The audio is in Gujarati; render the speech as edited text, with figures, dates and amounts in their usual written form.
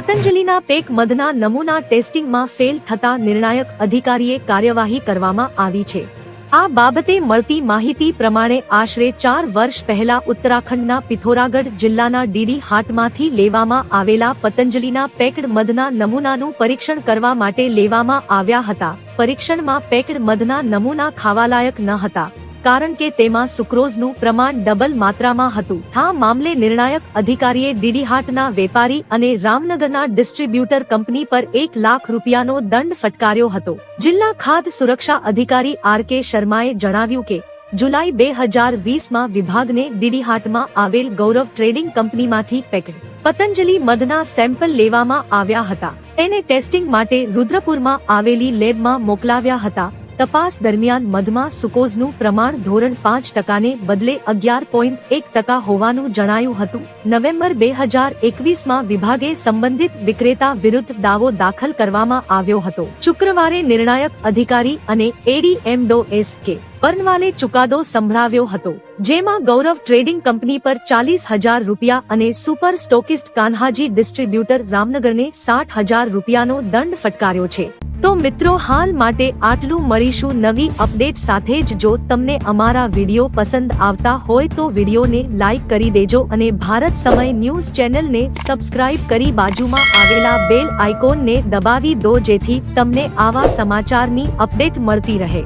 પતંજલિના પેક મધના નમૂના ટેસ્ટિંગમાં ફેલ થતા નિર્ણાયક અધિકારીએ કાર્યવાહી કરવામાં આવી છે। આ બાબતે મળતી માહિતી પ્રમાણે આશરે 4 વર્ષ પહેલા ઉત્તરાખંડના પિથોરાગઢ જિલ્લાના ડીડી હાટમાંથી લેવામાં આવેલા પતંજલિના પેક્ડ મધના નમૂનાનું પરીક્ષણ કરવા માટે લેવામાં આવ્યા હતા। પરીક્ષણમાં પેક્ડ મધના નમૂના ખાવાલાયક ન હતા, કારણ કે તેમાં સુક્રોઝનું પ્રમાણ ડબલ માત્રામાં હતું। આ મામલે નિર્ણાયક અધિકારીએ ડીડીહાટના વેપારી અને રામનગરના ડિસ્ટ્રીબ્યુટર કંપની પર 1 લાખ રૂપિયાનો દંડ ફટકાર્યો હતો। જિલ્લા ખાદ્ય સુરક્ષા અધિકારી આર.કે. શર્માએ જણાવ્યું કે જુલાઈ 2020માં વિભાગને ડીડીહાટમાં આવેલ ગૌરવ ટ્રેડિંગ કંપનીમાંથી પેક્ડ પતંજલિ મધના સેમ્પલ લેવામાં આવ્યા હતા। તેને ટેસ્ટિંગ માટે રુદ્રપુરમાં આવેલી લેબમાં મોકલાવ્યા હતા। તપાસ દરમિયાન મધમાં સુક્રોઝનું પ્રમાણ ધોરણ 5% ને બદલે 11.1% હોવાનું જણાયું હતું। નવેમ્બર 2021માં વિભાગે સંબંધિત વિક્રેતા વિરુદ્ધ દાવો દાખલ કરવામાં આવ્યો હતો। શુક્રવારે નિર્ણાયક અધિકારી અને એડીએમ ડો એસ.કે. બર્નવાલે ચુકાદો સંભળાવ્યો હતો, જેમાં ગૌરવ ટ્રેડિંગ કંપની પર 40,000 રૂપિયા અને સુપર સ્ટોકિસ્ટ કાન્હાજી ડિસ્ટ્રીબ્યુટર રામનગરને 60,000 રૂપિયાનો દંડ ફટકાર્યો છે। તો મિત્રો, હાલ માટે આટલું। મળીશું નવી અપડેટ સાથે જ। જો તમને અમારા વિડીયો પસંદ આવતા હોય તો વિડીયોને લાઈક કરી દેજો અને ભારત સમય ન્યૂઝ ચેનલને સબસ્ક્રાઇબ કરી બાજુમાં આવેલા બેલ આઇકોનને દબાવી દો, જેથી તમને આવા સમાચારની અપડેટ મળતી રહે।